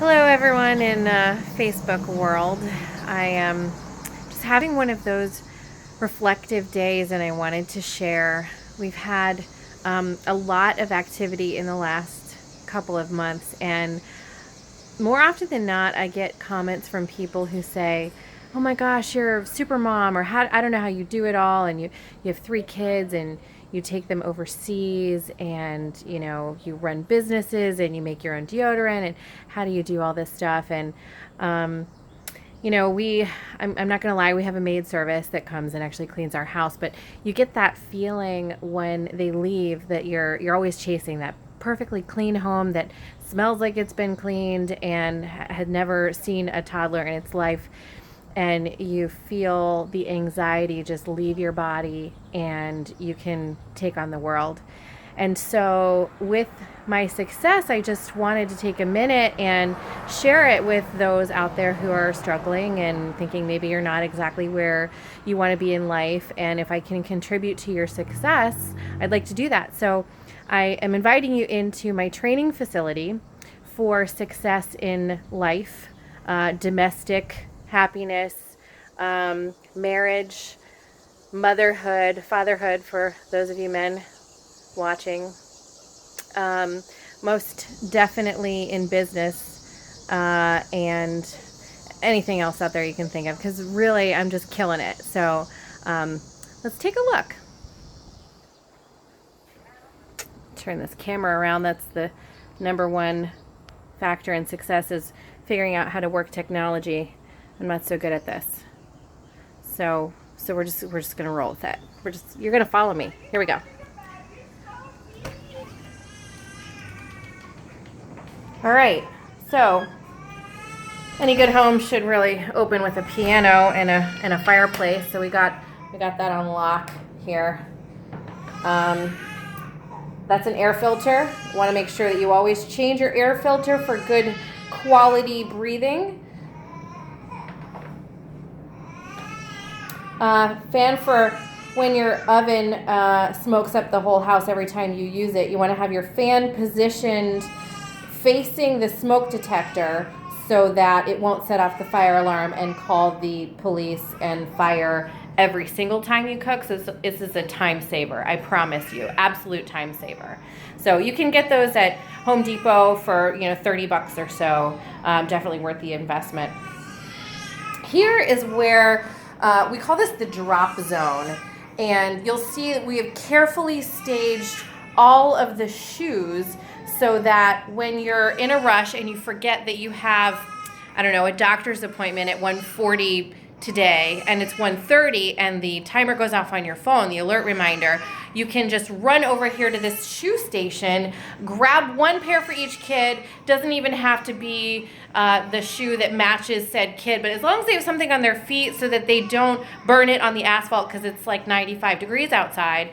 Hello, everyone in Facebook world. I am just having one of those reflective days, and I wanted to share. We've had a lot of activity in the last couple of months, and more often than not, I get comments from people who say, "Oh my gosh, you're a super mom," or "How I don't know how you do it all," and you have three kids and you take them overseas, and you run businesses and you make your own deodorant, and how do you do all this stuff? And um, I'm not going to lie, we have a maid service that comes and actually cleans our house, but you get that feeling when they leave that you're always chasing that perfectly clean home that smells like it's been cleaned and had never seen a toddler in its life, and you feel the anxiety just leave your body and you can take on the world. And so with my success, I just wanted to take a minute and share it with those out there who are struggling and thinking maybe you're not exactly where you want to be in life. And if I can contribute to your success, I'd like to do that. So I am inviting you into my training facility for success in life, domestic happiness, marriage, motherhood, fatherhood for those of you men watching, most definitely in business, and anything else out there you can think of, because really I'm just killing it. So let's take a look. Turn this camera around. That's the number one factor in success, is figuring out how to work technology. I'm not so good at this. So we're just gonna roll with it. You're gonna follow me. Here we go. All right. So any good home should really open with a piano and a fireplace. So we got that on lock here. That's an air filter. You want to make sure that you always change your air filter for good quality breathing. Fan for when your oven smokes up the whole house every time you use it. You want to have your fan positioned facing the smoke detector so that it won't set off the fire alarm and call the police and fire every single time you cook. So this is a time saver, I promise you, absolute time saver. So you can get those at Home Depot for $30 or so. Definitely worth the investment. Here is where we call this the drop zone, and you'll see that we have carefully staged all of the shoes so that when you're in a rush and you forget that you have, a doctor's appointment at 1:40 today and it's 1:30 and the timer goes off on your phone, the alert reminder, you can just run over here to this shoe station, grab one pair for each kid. Doesn't even have to be the shoe that matches said kid, but as long as they have something on their feet so that they don't burn it on the asphalt because it's like 95 degrees outside,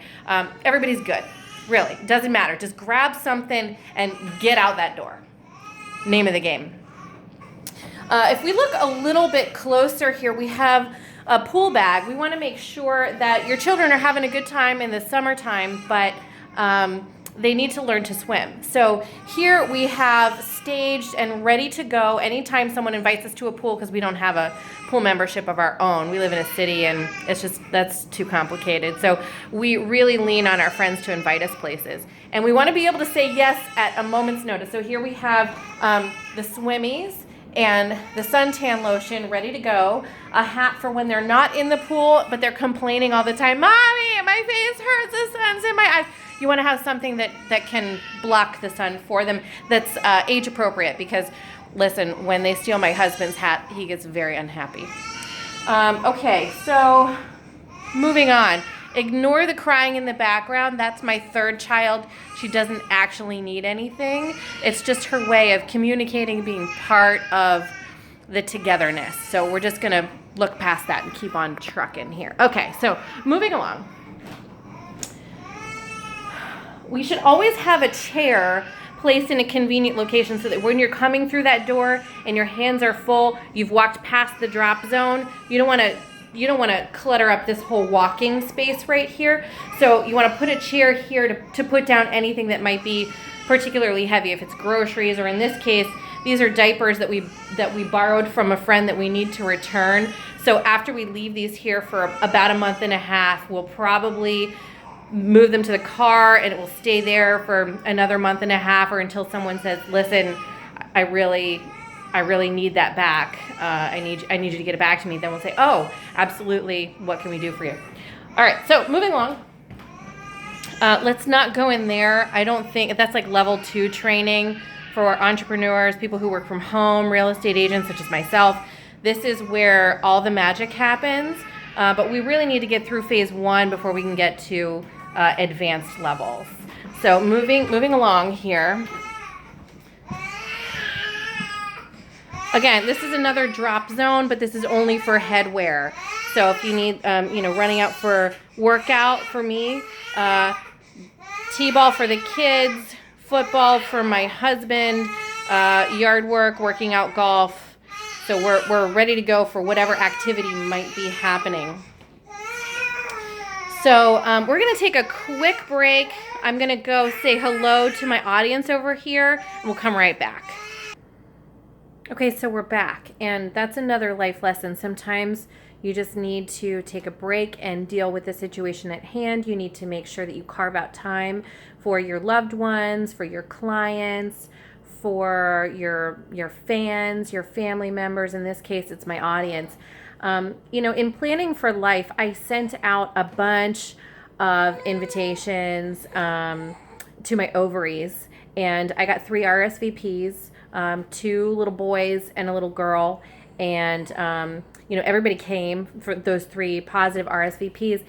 everybody's good. Really, doesn't matter. Just grab something and get out that door. Name of the game. If we look a little bit closer here, we have a pool bag. We want to make sure that your children are having a good time in the summertime, but they need to learn to swim. So here we have staged and ready to go anytime someone invites us to a pool, because we don't have a pool membership of our own. We live in a city and that's too complicated. So we really lean on our friends to invite us places. And we want to be able to say yes at a moment's notice. So here we have the swimmies and the suntan lotion ready to go, a hat for when they're not in the pool, but they're complaining all the time, "Mommy, my face hurts, the sun's in my eyes." You want to have something that can block the sun for them, that's age appropriate, because listen, when they steal my husband's hat, he gets very unhappy. Okay, so moving on. Ignore the crying in the background. That's my third child. She doesn't actually need anything. It's just her way of communicating, being part of the togetherness. So we're just going to look past that and keep on trucking here. Okay, so moving along. We should always have a chair placed in a convenient location so that when you're coming through that door and your hands are full, you've walked past the drop zone. You don't want to clutter up this whole walking space right here. So you want to put a chair here to put down anything that might be particularly heavy, if it's groceries, or in this case, These are diapers that we borrowed from a friend that we need to return. So after we leave these here for about a month and a half, we'll probably move them to the car, and it will stay there for another month and a half, or until someone says, listen, I really need that back. I need you to get it back to me. Then we'll say, oh, absolutely. What can we do for you? All right. So moving along. Let's not go in there. I don't think that's like level 2 training for entrepreneurs, people who work from home, real estate agents such as myself. This is where all the magic happens. But we really need to get through phase 1 before we can get to advanced levels. So moving along here. Again, this is another drop zone, but this is only for headwear. So if you need, running out for workout for me, t-ball for the kids, football for my husband, yard work, working out, golf. So we're ready to go for whatever activity might be happening. So we're going to take a quick break. I'm going to go say hello to my audience over here, and we'll come right back. Okay, so we're back, and that's another life lesson. Sometimes you just need to take a break and deal with the situation at hand. You need to make sure that you carve out time for your loved ones, for your clients, for your fans, your family members. In this case, it's my audience. In planning for life, I sent out a bunch of invitations to my ovaries, and I got 3 RSVPs, 2 little boys and a little girl, and everybody came for those 3 positive RSVPs,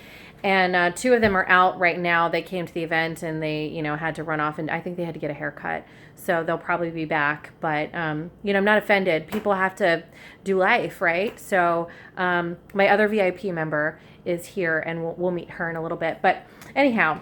and 2 of them are out right now. They came to the event, and they had to run off, and I think they had to get a haircut, so they'll probably be back. But I'm not offended. People have to do life, right? So my other VIP member is here, and we'll meet her in a little bit. But anyhow,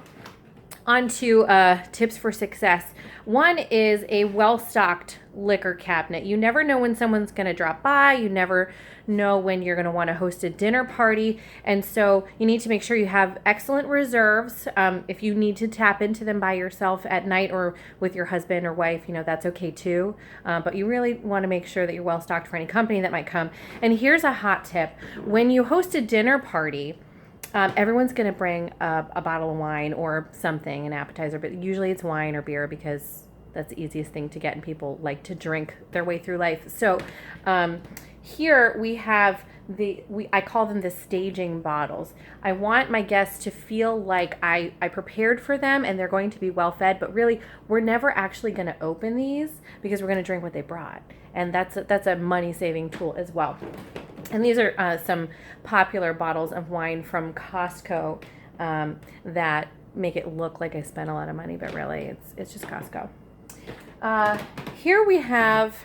on to tips for success. One is a well-stocked liquor cabinet. You never know when someone's going to drop by. You never know when you're going to want to host a dinner party. And so you need to make sure you have excellent reserves. If you need to tap into them by yourself at night or with your husband or wife, that's okay too. But you really want to make sure that you're well-stocked for any company that might come. And here's a hot tip. When you host a dinner party, everyone's going to bring a bottle of wine or something, an appetizer, but usually it's wine or beer because that's the easiest thing to get, and people like to drink their way through life. So here we have I call them the staging bottles. I want my guests to feel like I prepared for them and they're going to be well fed, but really we're never actually going to open these because we're going to drink what they brought. And that's a money saving tool as well. And these are some popular bottles of wine from Costco that make it look like I spent a lot of money, but really it's just Costco. Here we have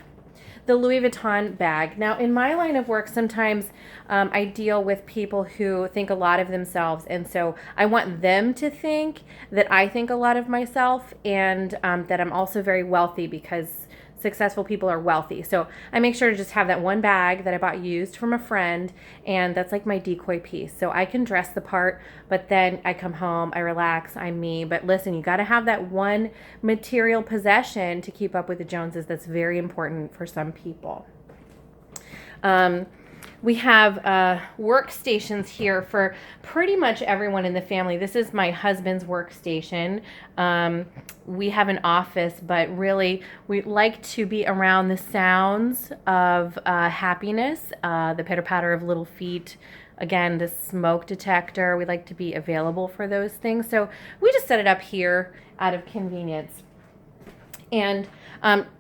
the Louis Vuitton bag. Now, in my line of work, sometimes I deal with people who think a lot of themselves, and so I want them to think that I think a lot of myself, and that I'm also very wealthy, because successful people are wealthy. So I make sure to just have that one bag that I bought used from a friend, and that's like my decoy piece. So I can dress the part, but then I come home, I relax, I'm me. But listen, you got to have that one material possession to keep up with the Joneses. That's very important for some people. We have workstations here for pretty much everyone in the family. This is my husband's workstation. We have an office, but really we like to be around the sounds of happiness, the pitter-patter of little feet. Again, the smoke detector. We like to be available for those things. So we just set it up here out of convenience. And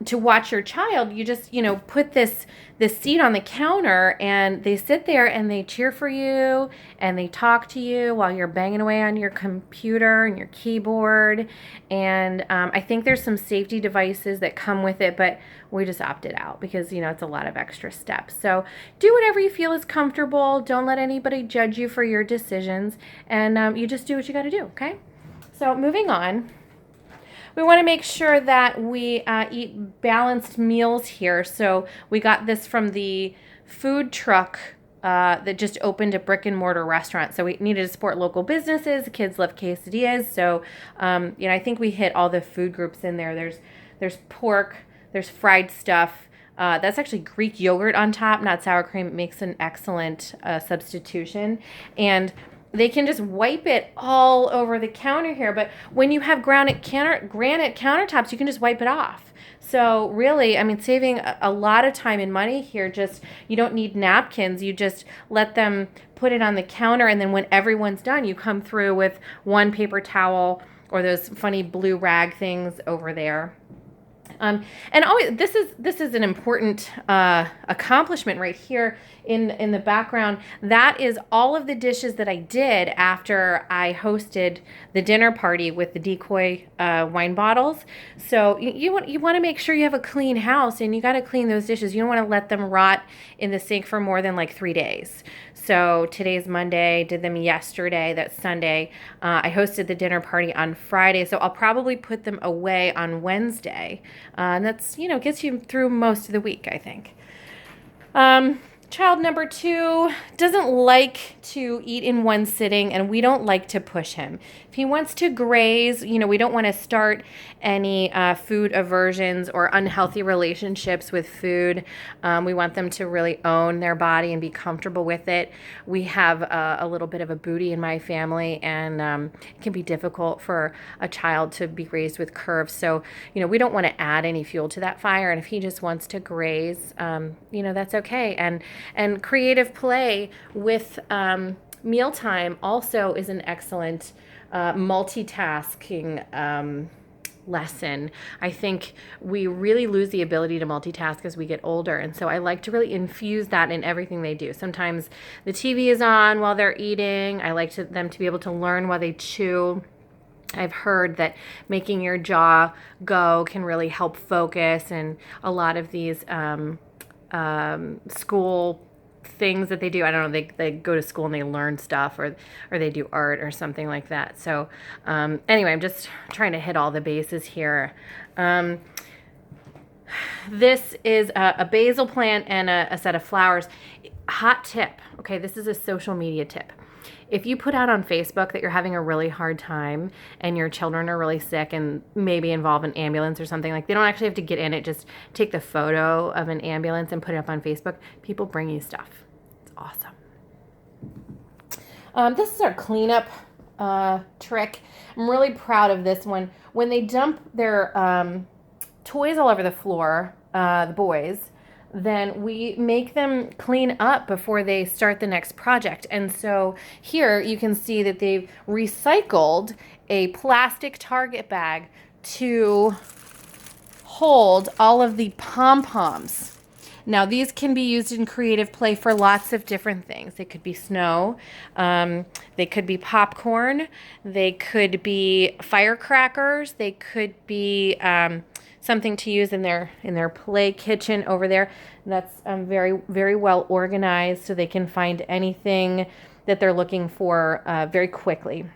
to watch your child, you just, put this seat on the counter, and they sit there and they cheer for you and they talk to you while you're banging away on your computer and your keyboard. And I think there's some safety devices that come with it, but we just opted out because, it's a lot of extra steps. So do whatever you feel is comfortable. Don't let anybody judge you for your decisions. And you just do what you got to do, okay? So moving on. We want to make sure that we eat balanced meals here. So we got this from the food truck that just opened a brick and mortar restaurant. So we needed to support local businesses. The kids love quesadillas. So, I think we hit all the food groups in there. There's pork, There's fried stuff. That's actually Greek yogurt on top, not sour cream. It makes an excellent substitution. And they can just wipe it all over the counter here. But when you have granite countertops, you can just wipe it off. So really, I mean, saving a lot of time and money here. Just, you don't need napkins. You just let them put it on the counter, and then when everyone's done, you come through with one paper towel or those funny blue rag things over there. And always, this is an important accomplishment right here in the background. That is all of the dishes that I did after I hosted the dinner party with the decoy wine bottles. So you want to make sure you have a clean house, and you got to clean those dishes. You don't want to let them rot in the sink for more than like 3 days. So today's Monday, did them yesterday, that's Sunday. I hosted the dinner party on Friday, so I'll probably put them away on Wednesday. And that's, gets you through most of the week, I think. Child number 2 doesn't like to eat in one sitting, and we don't like to push him. If he wants to graze, we don't want to start any food aversions or unhealthy relationships with food. We want them to really own their body and be comfortable with it. We have a little bit of a booty in my family, and it can be difficult for a child to be raised with curves. So, we don't want to add any fuel to that fire. And if he just wants to graze, that's okay. And creative play with mealtime also is an excellent multitasking lesson. I think we really lose the ability to multitask as we get older. And so I like to really infuse that in everything they do. Sometimes the TV is on while they're eating. I like them to be able to learn while they chew. I've heard that making your jaw go can really help focus, and a lot of these school things that they do, I don't know, they go to school and they learn stuff, or they do art or something like that. So anyway, I'm just trying to hit all the bases here. This is a basil plant and a set of flowers. Hot tip, okay, this is a social media tip. If you put out on Facebook that you're having a really hard time and your children are really sick and maybe involve an ambulance or something, like, they don't actually have to get in it, just take the photo of an ambulance and put it up on Facebook. People bring you stuff. It's awesome. This is our cleanup trick. I'm really proud of this one. When they dump their toys all over the floor, the boys, then we make them clean up before they start the next project. And so here you can see that they've recycled a plastic Target bag to hold all of the pom-poms. Now, these can be used in creative play for lots of different things. They could be snow, they could be popcorn, they could be firecrackers, they could be something to use in their play kitchen over there. That's very, very well organized, so they can find anything that they're looking for very quickly.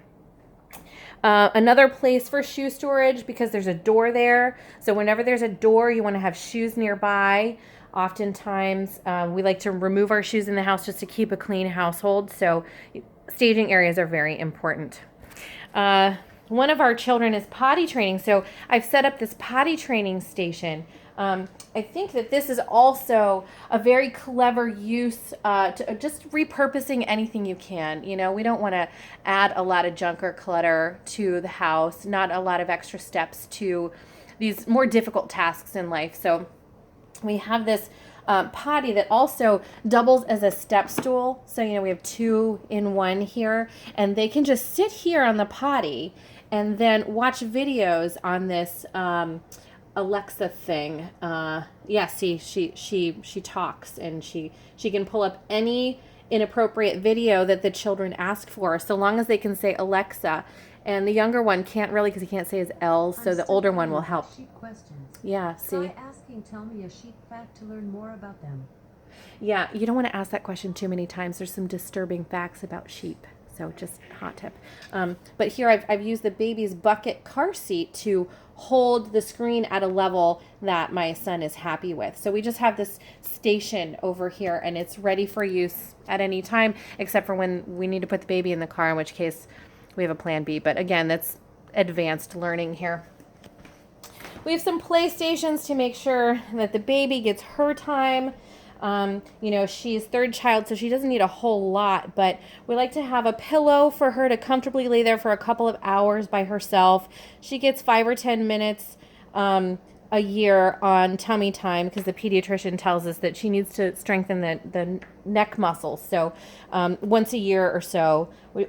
Another place for shoe storage, because there's a door there. So whenever there's a door, you want to have shoes nearby. Oftentimes, we like to remove our shoes in the house just to keep a clean household. So staging areas are very important. One of our children is potty training, so I've set up this potty training station. I think that this is also a very clever use to just repurposing anything you can. We don't want to add a lot of junk or clutter to the house, not a lot of extra steps to these more difficult tasks in life. So we have this potty that also doubles as a step stool. So, we have 2 in 1 here, and they can just sit here on the potty and then watch videos on this Alexa thing. See, she talks, and she can pull up any inappropriate video that the children ask for, so long as they can say Alexa. And the younger one can't really, because he can't say his L's, so the older one will help. Sheep questions. Yeah, see? Try asking, tell me a sheep fact to learn more about them. Yeah, you don't want to ask that question too many times. There's some disturbing facts about sheep. So just hot tip. But here I've used the baby's bucket car seat to hold the screen at a level that my son is happy with. So we just have this station over here, and it's ready for use at any time, except for when we need to put the baby in the car, in which case we have a plan B. But again, that's advanced learning here. We have some playstations to make sure that the baby gets her time. She's third child, so she doesn't need a whole lot, but we like to have a pillow for her to comfortably lay there for a couple of hours by herself. She gets 5 or 10 minutes a year on tummy time because the pediatrician tells us that she needs to strengthen the neck muscles. So once a year or so,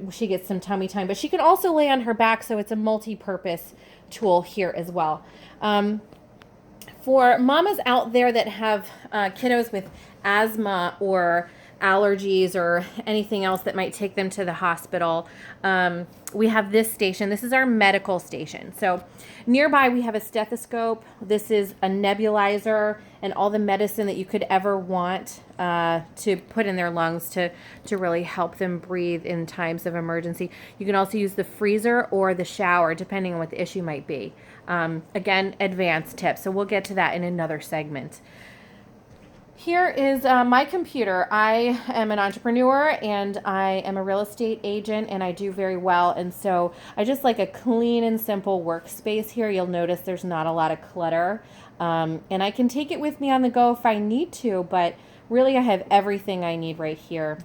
she gets some tummy time, but she can also lay on her back, so it's a multi-purpose tool here as well. For mamas out there that have kiddos with asthma or allergies or anything else that might take them to the hospital, we have this station. This is our medical station. So nearby we have a stethoscope. This is a nebulizer and all the medicine that you could ever want to put in their lungs to really help them breathe in times of emergency. You can also use the freezer or the shower depending on what the issue might be. Again, advanced tips. So we'll get to that in another segment. Here is my computer. I am an entrepreneur and I am a real estate agent and I do very well. And so I just like a clean and simple workspace here. You'll notice there's not a lot of clutter. And I can take it with me on the go if I need to, but really I have everything I need right here.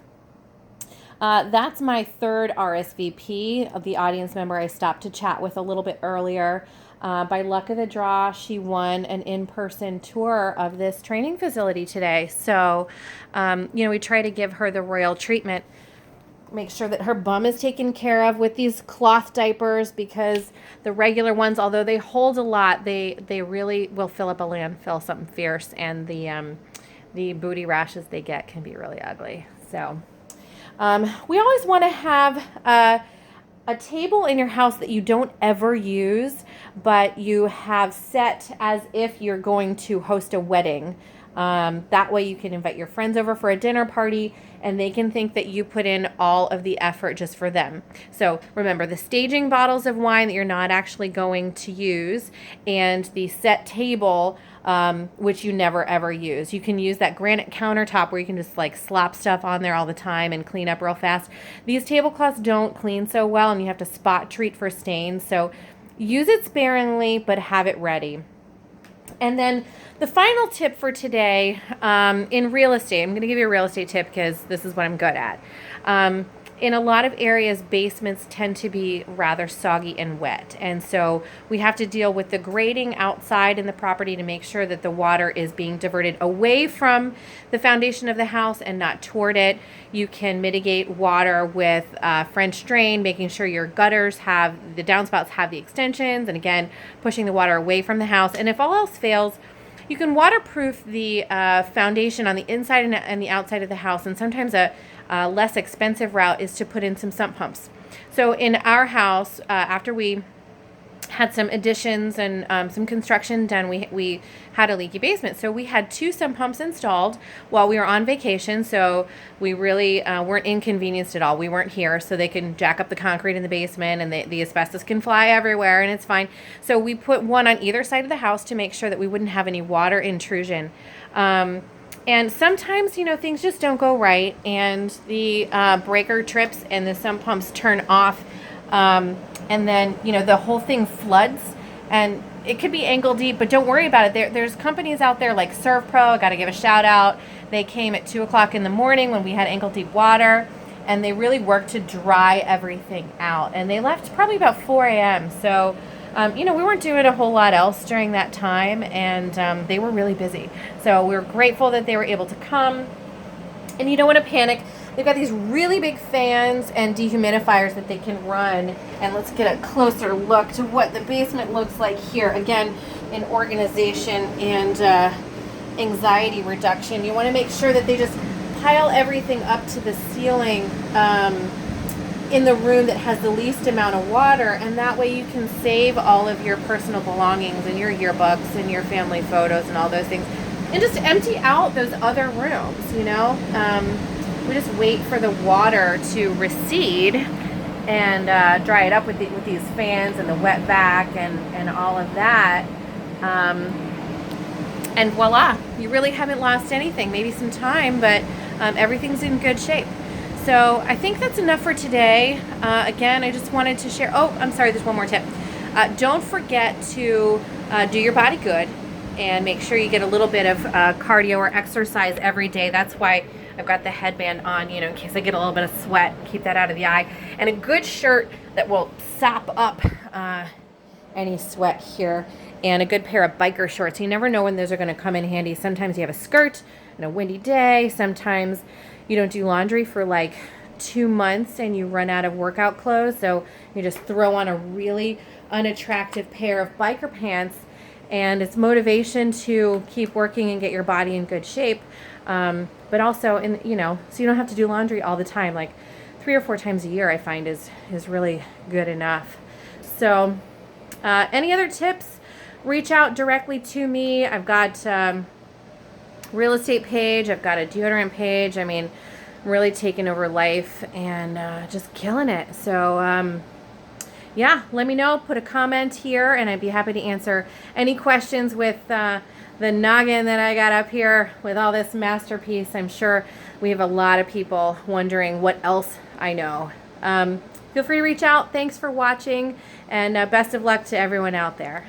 That's my third RSVP, of the audience member I stopped to chat with a little bit earlier. By luck of the draw, she won an in-person tour of this training facility today. So, we try to give her the royal treatment, make sure that her bum is taken care of with these cloth diapers, because the regular ones, although they hold a lot, they really will fill up a landfill something fierce, and the booty rashes they get can be really ugly. So, we always want to have a table in your house that you don't ever use, but you have set as if you're going to host a wedding. That way you can invite your friends over for a dinner party and they can think that you put in all of the effort just for them. So remember the staging bottles of wine that you're not actually going to use, and the set table, which you never ever use. You can use that granite countertop where you can just like slap stuff on there all the time and clean up real fast. These tablecloths don't clean so well and you have to spot treat for stains. So use it sparingly, but have it ready. And then the final tip for today, in real estate, I'm going to give you a real estate tip because this is what I'm good at. In a lot of areas, basements tend to be rather soggy and wet. And so we have to deal with the grading outside in the property to make sure that the water is being diverted away from the foundation of the house and not toward it. You can mitigate water with French drain, making sure your gutters have, the downspouts have the extensions, and again, pushing the water away from the house. And if all else fails, you can waterproof the foundation on the inside and the outside of the house. And sometimes a less expensive route is to put in some sump pumps. So in our house, after we had some additions and some construction done, we had a leaky basement. So we had 2 sump pumps installed while we were on vacation. So we really weren't inconvenienced at all. We weren't here, so they can jack up the concrete in the basement and the asbestos can fly everywhere and it's fine. So we put one on either side of the house to make sure that we wouldn't have any water intrusion. And sometimes, things just don't go right and the breaker trips and the sump pumps turn off. And then, the whole thing floods and it could be ankle deep, but don't worry about it. There's companies out there like ServPro. I got to give a shout out. They came at 2:00 in the morning when we had ankle deep water and they really worked to dry everything out. And they left probably about 4 a.m. So, we weren't doing a whole lot else during that time and they were really busy. So we were grateful that they were able to come. And you don't want to panic. They've got these really big fans and dehumidifiers that they can run. And let's get a closer look to what the basement looks like here. Again, in organization and anxiety reduction. You want to make sure that they just pile everything up to the ceiling in the room that has the least amount of water. And that way you can save all of your personal belongings and your yearbooks and your family photos and all those things. And just empty out those other rooms, We just wait for the water to recede and dry it up with these fans and the wet vac and all of that. And voila, you really haven't lost anything. Maybe some time, but everything's in good shape. So I think that's enough for today. Again, I just wanted to share. Oh, I'm sorry, there's one more tip. Don't forget to do your body good and make sure you get a little bit of cardio or exercise every day. That's why I've got the headband on, you know, in case I get a little bit of sweat, keep that out of the eye. And a good shirt that will sop up any sweat here. And a good pair of biker shorts. You never know when those are going to come in handy. Sometimes you have a skirt and a windy day. Sometimes you don't do laundry for like 2 months and you run out of workout clothes. So you just throw on a really unattractive pair of biker pants, and it's motivation to keep working and get your body in good shape. But also, you know, so you don't have to do laundry all the time. Like 3 or 4 times a year, I find is really good enough. So any other tips? Reach out directly to me. I've got real estate page. I've got a deodorant page. I mean, I'm really taking over life and just killing it. So yeah, let me know. Put a comment here, and I'd be happy to answer any questions with the noggin that I got up here with all this masterpiece. I'm sure we have a lot of people wondering what else I know. Feel free to reach out. Thanks for watching, and best of luck to everyone out there.